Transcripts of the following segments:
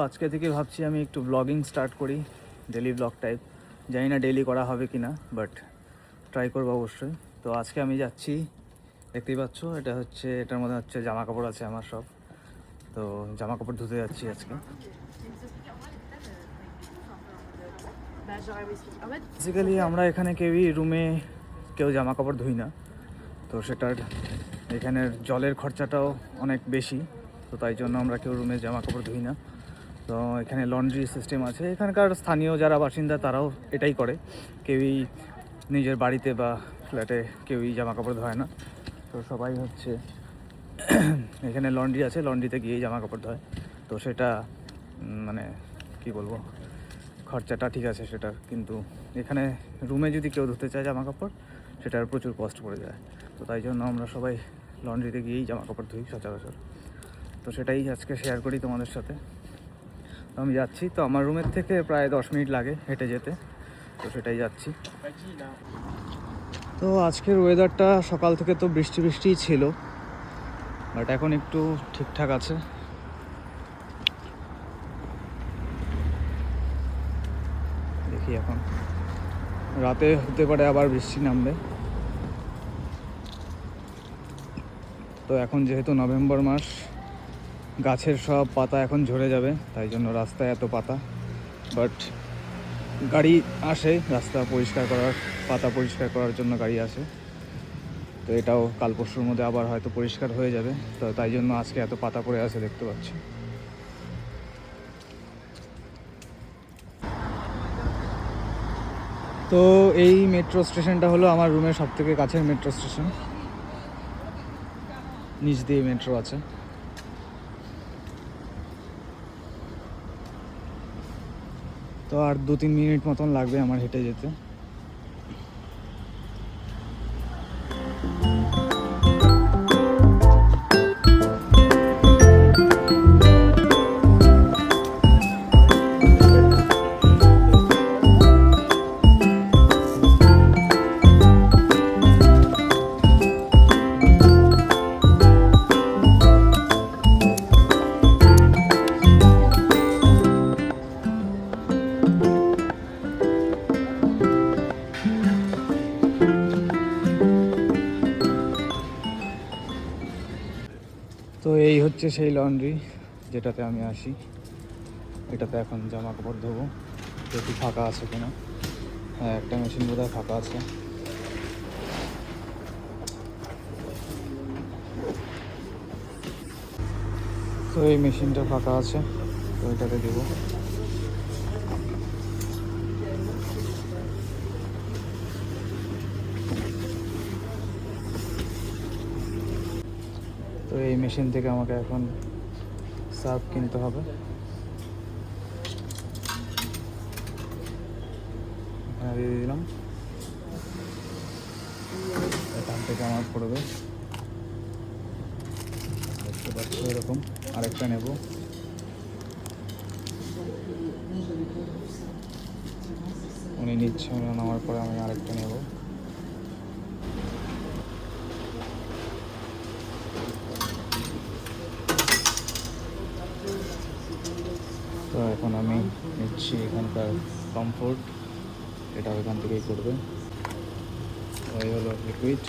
আজকে থেকে ভাবছি আমি একটু ব্লগিং স্টার্ট করি, ডেলি ব্লগ টাইপ। জানি না ডেলি করা হবে কি না, বাট ট্রাই করবো অবশ্যই। তো আজকে আমি যাচ্ছি, দেখতেই পাচ্ছ, এটার মধ্যে হচ্ছে জামা কাপড় আছে আমার সব। তো জামা কাপড় ধুতে যাচ্ছি আজকে। বেসিক্যালি আমরা এখানে কেউ জামা কাপড় ধুই না, তো সেটার এখানের জলের খরচাটাও অনেক বেশি, তো তাই জন্য আমরা কেউ রুমে জামা কাপড় ধুই না। তো এখানে লন্ড্রি সিস্টেম আছে, এখানকার স্থানীয় যারা বাসিন্দা তারাও এটাই করে। কেউই নিজের বাড়িতে বা ফ্ল্যাটে কেউই জামা কাপড় ধোয় না, তো সবাই হচ্ছে এখানে লন্ড্রি আছে, লন্ড্রিতে গিয়েই জামা কাপড় ধোয়। তো সেটা মানে কি বলবো, খরচাটা ঠিক আছে সেটার, কিন্তু এখানে রুমে যদি কেউ ধুতে চায় জামা কাপড়, সেটার প্রচুর কষ্ট পড়ে যায়। তো তাই জন্য আমরা সবাই লন্ড্রিতে গিয়েই জামা কাপড় ধুই সচরাচর। তো সেটাই আজকে শেয়ার করি তোমাদের সাথে। তো আমি যাচ্ছি, তো আমার রুমের থেকে প্রায় 10 মিনিট লাগে হেঁটে যেতে, তো সেটাই যাচ্ছি। তো আজকের ওয়েদারটা সকাল থেকে তো বৃষ্টিই ছিল, বাট এখন একটু ঠিকঠাক আছে। দেখি এখন রাতে হতে পারে আবার বৃষ্টি নামবে। তো এখন যেহেতু নভেম্বর মাস, গাছের সব পাতা এখন ঝরে যাবে, তাই জন্য রাস্তায় এত পাতা। বাট গাড়ি আসে রাস্তা পরিষ্কার করার, পাতা পরিষ্কার করার জন্য গাড়ি আসে। তো এটাও কাল পরশুর মধ্যে আবার হয়তো পরিষ্কার হয়ে যাবে, তো তাই জন্য আজকে এত পাতা পড়ে আছে দেখতে পাচ্ছি। তো এই মেট্রো স্টেশনটা হলো আমার রুমের সবথেকে কাছের মেট্রো স্টেশন, নিচ দিয়ে মেট্রো আছে। তো আর 2-3 মিনিট মতন লাগবে আমার হেঁটে যেতে। তো এই হচ্ছে সেই লন্ড্রি যেটাতে আমি আসি। এটাতে এখন জামা কাপড় ধোবো, দেখি ফাঁকা আছে কিনা। হ্যাঁ, একটা মেশিন বোধহয় ফাঁকা আছে। তো এই মেশিনটা ফাঁকা আছে, তো এটাতে দেবো। তো এই মেশিন থেকে আমাকে এখন সার্ফ কিনতে হবে। এখানে দিয়ে দিলাম, এখান থেকে আমার পড়বে, দেখতে পাচ্ছ এরকম। আরেকটা নেব, উনি নিচ্ছে, উনি নামার পরে আমি আরেকটা নেব। তো এখন আমি নিচ্ছি এখানকার কমফোর্ট, এটা এখান থেকেই করবে। এই হলো লিকুইড।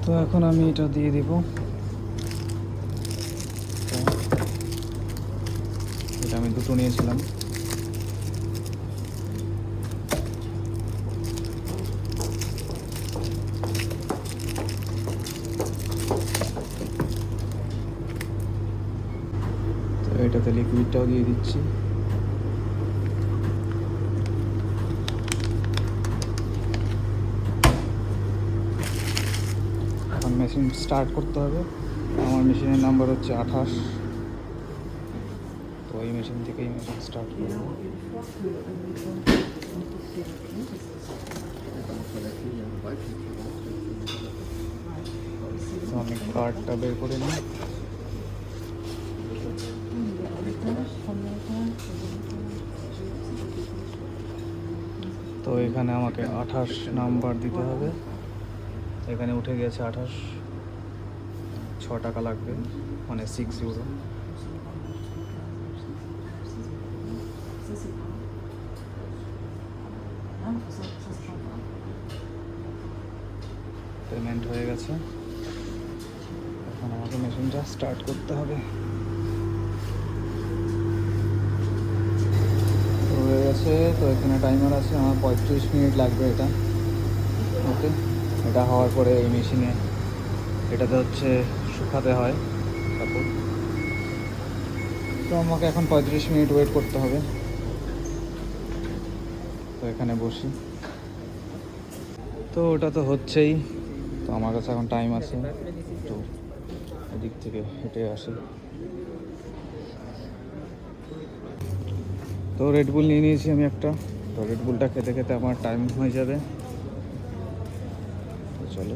তো এখন আমি এটা দিয়ে দিব। এটা আমি দুটো নিয়েছিলাম। তো এটাতে লিকুইডটাও দিয়ে দিচ্ছি। এখন মেশিন স্টার্ট করতে হবে। আমার মেশিনের নাম্বার হচ্ছে 28। তো এই মেশিন থেকেই মেশিন স্টার্ট করব। তো আমি কার্ডটা বের করে নিই। তো এখানে আমাকে 28 নাম্বার দিতে হবে। এখানে উঠে গেছে 28, 6 টাকা লাগবে, মানে 6 ইউরো। পেমেন্ট হয়ে গেছে, এখন আমাকে মেশিনটা স্টার্ট করতে হবে। হয়ে গেছে, তো এখানে টাইমার আছে, আমার 35 মিনিট লাগবে এটা। ওকে, এটা হওয়ার পরে এই মেশিনে এটাতে হচ্ছে শুকাতে হয় কাপড়। তো আমাকে এখন 35 মিনিট ওয়েট করতে হবে। তো এখানে বসি, তো ওটা তো হচ্ছেই। তো আমার কাছে এখন টাইম আছে, তো এদিক থেকে হেঁটে আসি। তো রেডবুল নিয়ে নিয়েছি আমি একটা, তো রেডবুলটা খেতে খেতে আমার টাইম হয়ে যাবে। তো চলো,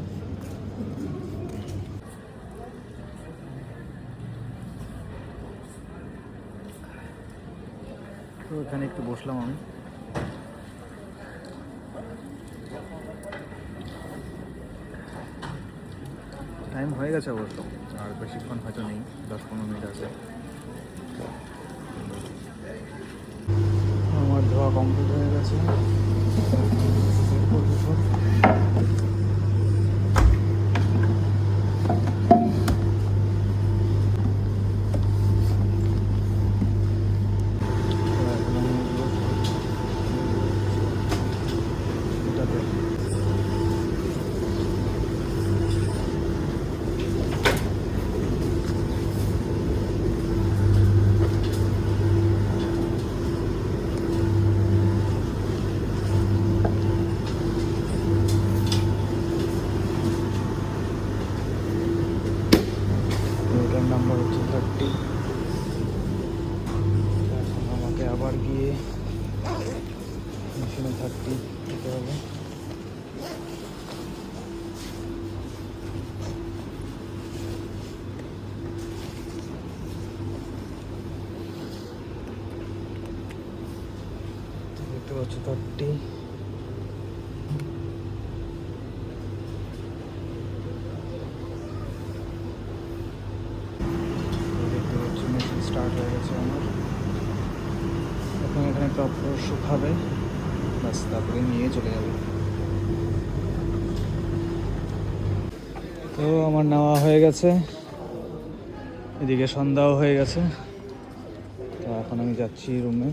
তো এখানে একটু বসলাম আমি। টাইম হয়ে গেছে অবশ্য, আর বেশিক্ষণ হয়তো নেই, 10-15 মিনিট আছে। আমার ধোয়া কমপ্লিট হয়ে গেছে। এটার নাম্বার হচ্ছে 30। এখন আমাকে আবার গিয়ে মেশিনে 30 দিতে হবে। দেখতে পাচ্ছি 30। দেখতে পাচ্ছি মেশিন স্টার্ট হয়ে গেছে আমার। এখন এখানে কাপড় শুকাবে, বাস তারপরে নিয়ে চলে যাবে। তো আমার নেওয়া হয়ে গেছে, এদিকে সন্ধ্যাও হয়ে গেছে। তো এখন আমি যাচ্ছি রুমে।